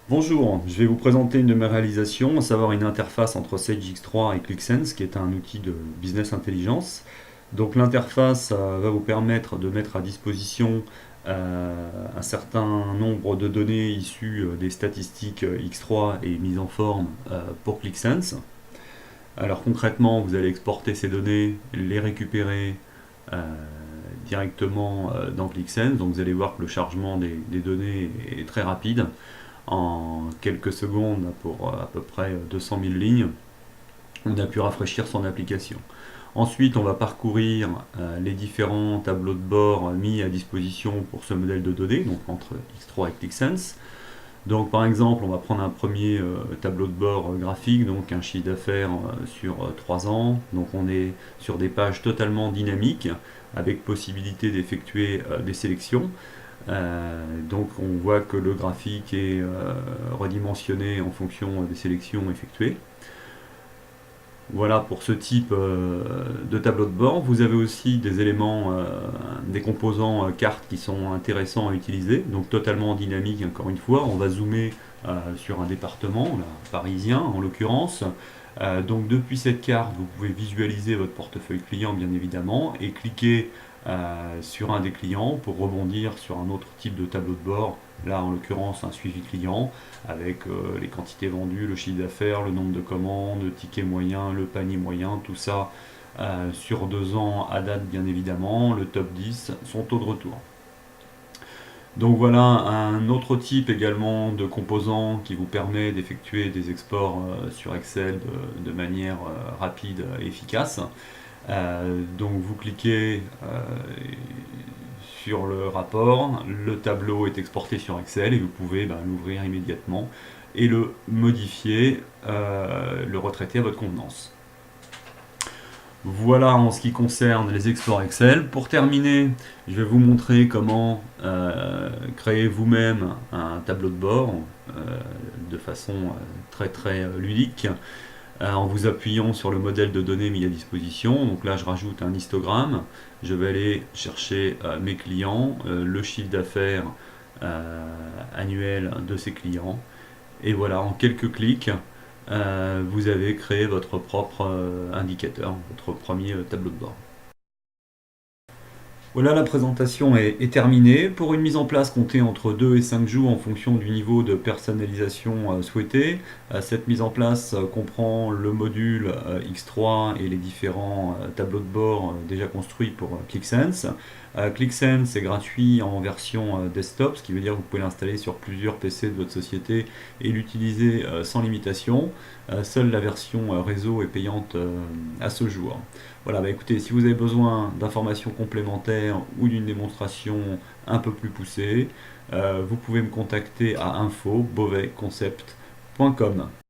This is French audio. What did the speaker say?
Bonjour, je vais vous présenter une de mes réalisations, à savoir une interface entre Sage X3 et ClickSense, qui est un outil de business intelligence. Donc l'interface va vous permettre de mettre à disposition un certain nombre de données issues des statistiques X3 et mises en forme pour ClickSense. Alors concrètement, vous allez exporter ces données, les récupérer euh, directement dans ClickSense. Donc vous allez voir que le chargement des données est très rapide en quelques secondes pour à peu près 200 000 lignes, on a pu rafraîchir son application. Ensuite, on va parcourir les différents tableaux de bord mis à disposition pour ce modèle de données, donc entre X3 et ClickSense. Donc par exemple, on va prendre un premier tableau de bord graphique, donc un chiffre d'affaires sur 3 ans. Donc on est sur des pages totalement dynamiques avec possibilité d'effectuer des sélections. Donc on voit que le graphique est redimensionné en fonction des sélections effectuées. Voilà pour ce type de tableau de bord. Vous avez aussi des éléments, des composants cartes qui sont intéressants à utiliser, donc totalement dynamique encore une fois. On va zoomer sur un département, là, parisien en l'occurrence. Donc depuis cette carte, vous pouvez visualiser votre portefeuille client bien évidemment et cliquer sur un des clients pour rebondir sur un autre type de tableau de bord. Là en l'occurrence un suivi client avec les quantités vendues, le chiffre d'affaires, le nombre de commandes, le ticket moyen, le panier moyen, tout ça sur 2 ans à date bien évidemment, le top 10, son taux de retour. Donc voilà un autre type également de composant qui vous permet d'effectuer des exports sur Excel de manière rapide et efficace. Donc vous cliquez sur le rapport, le tableau est exporté sur Excel et vous pouvez l'ouvrir immédiatement et le modifier, le retraiter à votre convenance. Voilà en ce qui concerne les exports Excel. Pour terminer, je vais vous montrer comment créer vous-même un tableau de bord de façon très ludique en vous appuyant sur le modèle de données mis à disposition. Donc là, je rajoute un histogramme. Je vais aller chercher mes clients, le chiffre d'affaires annuel de ces clients. Et voilà, en quelques clics, vous avez créé votre propre indicateur, votre premier tableau de bord. Voilà, la présentation est terminée. Pour une mise en place, comptez entre 2 et 5 jours en fonction du niveau de personnalisation souhaité. Cette mise en place comprend le module X3 et les différents tableaux de bord déjà construits pour ClickSense. ClickSense est gratuit en version desktop, ce qui veut dire que vous pouvez l'installer sur plusieurs PC de votre société et l'utiliser sans limitation. Seule la version réseau est payante à ce jour. Voilà, écoutez, si vous avez besoin d'informations complémentaires ou d'une démonstration un peu plus poussée, vous pouvez me contacter à info.bovetconcept.com.